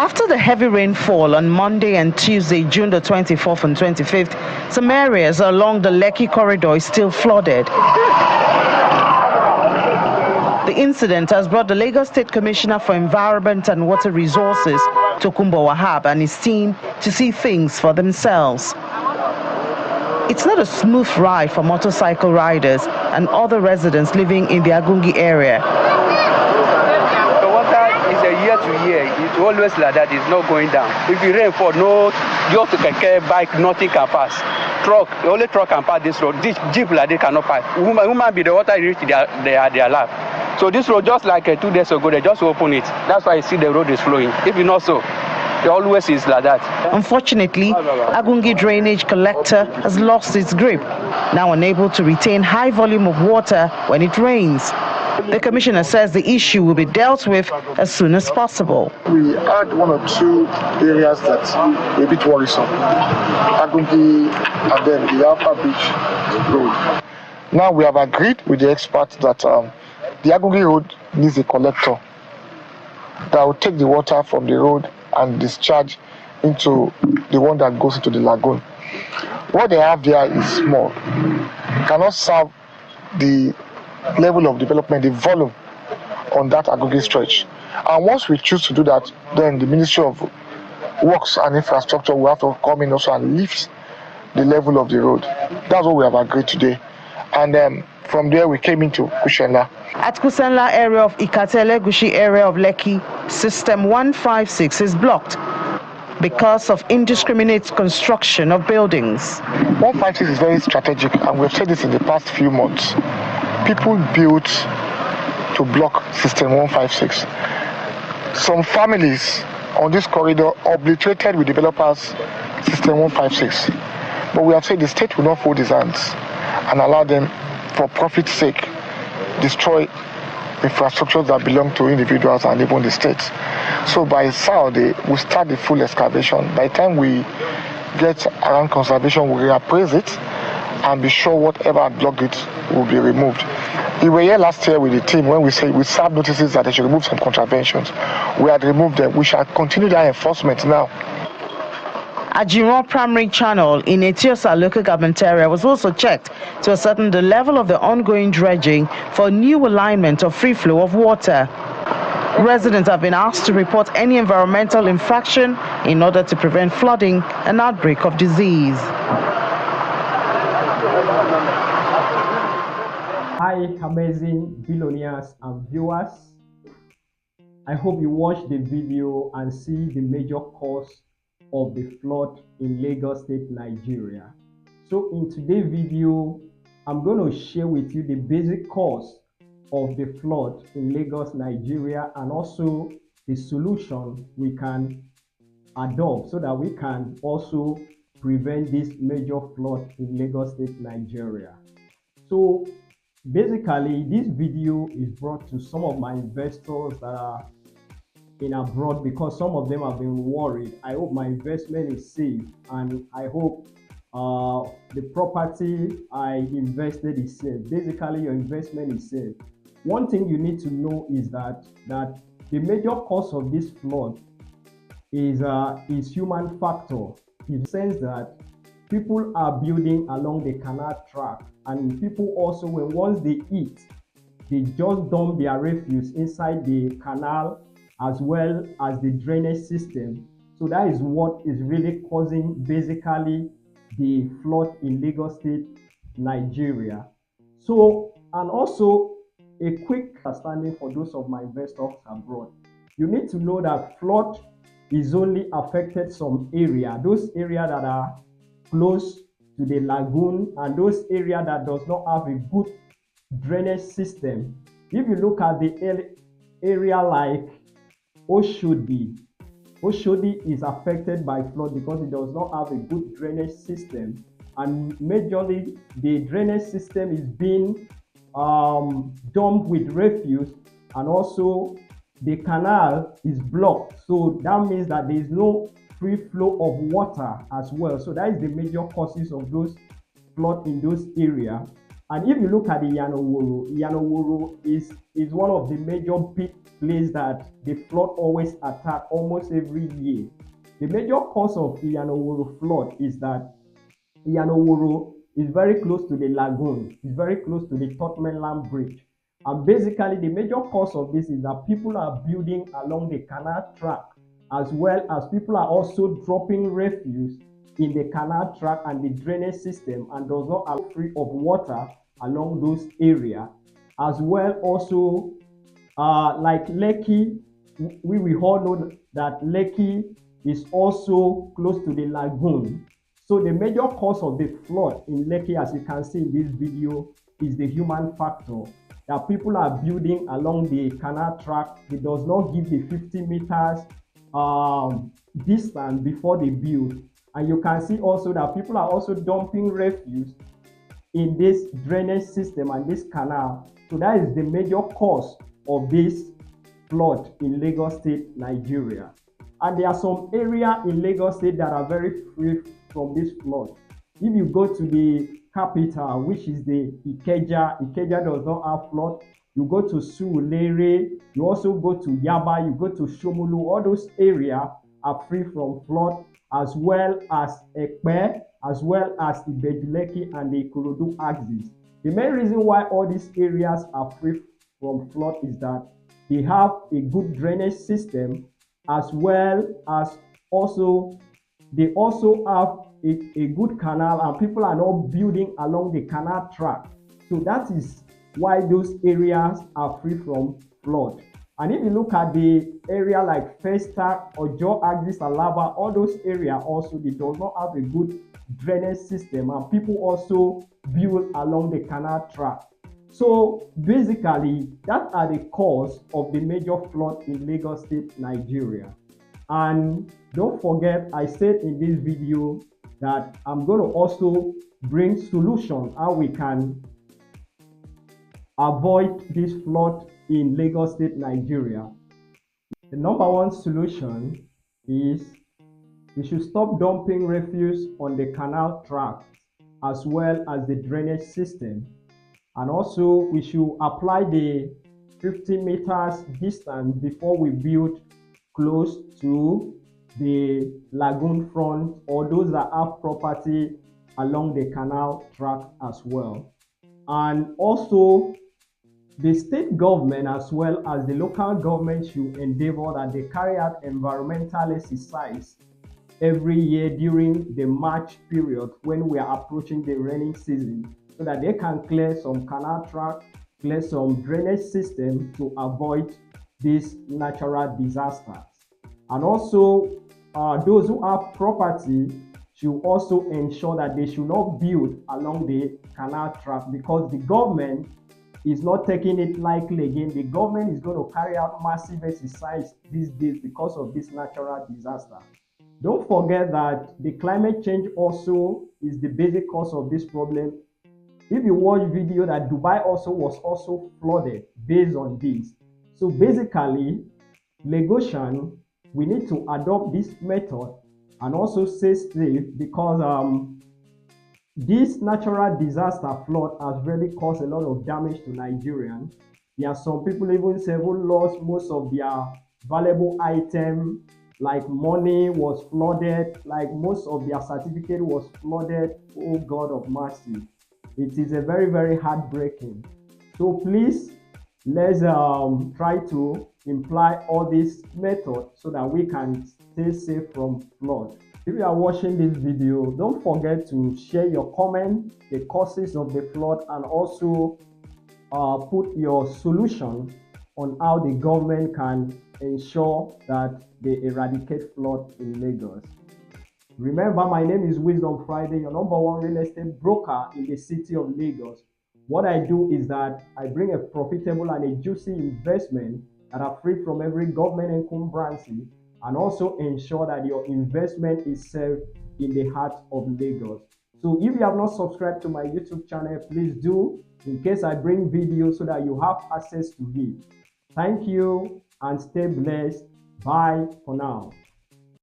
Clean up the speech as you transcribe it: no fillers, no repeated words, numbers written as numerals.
After the heavy rainfall on Monday and Tuesday, June the 24th and 25th, some areas along the Lekki corridor is still flooded. The incident has brought the Lagos State Commissioner for Environment and Water Resources, Tokunbo Wahab, and his team to see things for themselves. It's not a smooth ride for motorcycle riders and other residents living in the Agungi area. The water is a year to year. It's always like that. It's not going down. If it rain for no, just to keke, bike, nothing can pass. Truck, only truck can pass this road. This jeep like they cannot pass. Woman be the water reach their lap. So this road, just like 2 days ago, they just open it. That's why you see the road is flowing. If not so, it always is like that. Unfortunately, Agungi drainage collector has lost its grip, now unable to retain high volume of water when it rains. The commissioner says the issue will be dealt with as soon as possible. We had 1 or 2 areas that were a bit worrisome. Agungi and then the Apapa Beach road. Now we have agreed with the experts that the Agungi road needs a collector that will take the water from the road and discharge into the one that goes into the lagoon. What they have there is small. Cannot serve the level of development, the volume on that Agungi stretch. And once we choose to do that, then the Ministry of Works and Infrastructure will have to come in also and lift the level of the road. That's what we have agreed today. And from there we came into Kusenla. At Kusenla area of Ikatele Gushi area of Lekki, system 156 is blocked because of indiscriminate construction of buildings. 156 is very strategic, and we've said this in the past few months. People built to block system 156. Some families on this corridor obliterated with developers system 156. But we have said the state will not fold his hands and allow them, for profit's sake, destroy infrastructures that belong to individuals and even the states. So by Saturday, we start the full excavation. By the time we get around conservation, we reappraise it and be sure whatever had blocked it will be removed. We were here last year with the team when we said we served notices that they should remove some contraventions. We had removed them. We shall continue that enforcement now. Ajiron Primary Channel in Etiosa local government area was also checked to ascertain the level of the ongoing dredging for new alignment of free flow of water. Residents have been asked to report any environmental infraction in order to prevent flooding and outbreak of disease. Hi, amazing billionaires and viewers. I hope you watch the video and see the major cause of the flood in Lagos State, Nigeria. So in today's video, I'm going to share with you the basic cause of the flood in Lagos, Nigeria, and also the solution we can adopt so that we can also prevent this major flood in Lagos State, Nigeria. So basically, this video is brought to some of my investors that are in abroad because some of them have been worried. I hope my investment is safe, and I hope the property I invested is safe. Basically, your investment is safe. One thing you need to know is that the major cause of this flood is human factor, in the sense that people are building along the canal track, and people also, once they eat, they just dump their refuse inside the canal as well as the drainage system. So that is what is really causing basically the flood in Lagos State, Nigeria. So, and also a quick understanding for those of my investors abroad. You need to know that flood is only affected some area, those areas that are close to the lagoon and those areas that does not have a good drainage system. If you look at the area like Oshodi is affected by flood because it does not have a good drainage system, and majorly the drainage system is being dumped with refuse, and also the canal is blocked. So that means that there is no free flow of water as well. So that is the major causes of those flood in those areas. And if you look at Iyana is one of the major big places that the flood always attack almost every year. The major cause of Iyana flood is that Iyana is very close to the lagoon, is very close to the Third Mainland Bridge. And basically, the major cause of this is that people are building along the canal track, as well as people are also dropping refuse in the canal track and the drainage system, and does not allow free of water along those areas. As well, also like Lekki, we all know that Lekki is also close to the lagoon. So the major cause of the flood in Lekki, as you can see in this video, is the human factor. That people are building along the canal track. It does not give the 50 meters distance before they build. And you can see also that people are also dumping refuse in this drainage system and this canal. So that is the major cause of this flood in Lagos State, Nigeria. And there are some areas in Lagos State that are very free from this flood. If you go to the capital, which is the Ikeja does not have flood. You go to Surulere, you also go to Yaba, you go to Shomolu. All those areas are free from flood, as well as Ekpe, as well as the Lekki and the Ikorodu axis. The main reason why all these areas are free from flood is that they have a good drainage system, as well as they also have a good canal, and people are not building along the canal track. So that is why those areas are free from flood. And if you look at the area like Festac or Jaw Axis Alaba, all those areas also, they do not have a good drainage system, and people also build along the canal track. So basically, that are the cause of the major flood in Lagos State, Nigeria. And don't forget, I said in this video that I'm going to also bring solution how we can avoid this flood in Lagos State, Nigeria. The number one solution is we should stop dumping refuse on the canal tracks, as well as the drainage system. And also we should apply the 50 meters distance before we build close to the lagoon front, or those that have property along the canal track as well. And also the state government as well as the local government should endeavor that they carry out environmental exercise every year during the March period when we are approaching the rainy season, so that they can clear some canal track, clear some drainage system to avoid these natural disasters. And also those who have property should also ensure that they should not build along the canal track, because the government is not taking it lightly again. The government is going to carry out massive exercise these days because of this natural disaster. Don't forget that the climate change also is the basic cause of this problem. If you watch video that Dubai also was also flooded based on this. So basically, Lagosian, we need to adopt this method and also stay safe, because this natural disaster flood has really caused a lot of damage to Nigerians. There are some people even lost most of their valuable items, like money was flooded, like most of their certificate was flooded. Oh God of mercy. It is a very, very heartbreaking. So please, let's try to imply all these methods so that we can stay safe from flood. If you are watching this video, don't forget to share your comment, the causes of the flood, and also put your solution on how the government can ensure that they eradicate flood in Lagos. Remember, my name is Wisdom Friday, your number one real estate broker in the city of Lagos. What I do is that I bring a profitable and a juicy investment that are free from every government encumbrancy, and also ensure that your investment is safe in the heart of Lagos. So if you have not subscribed to my YouTube channel, please do, in case I bring videos so that you have access to it. Thank you and stay blessed. Bye for now.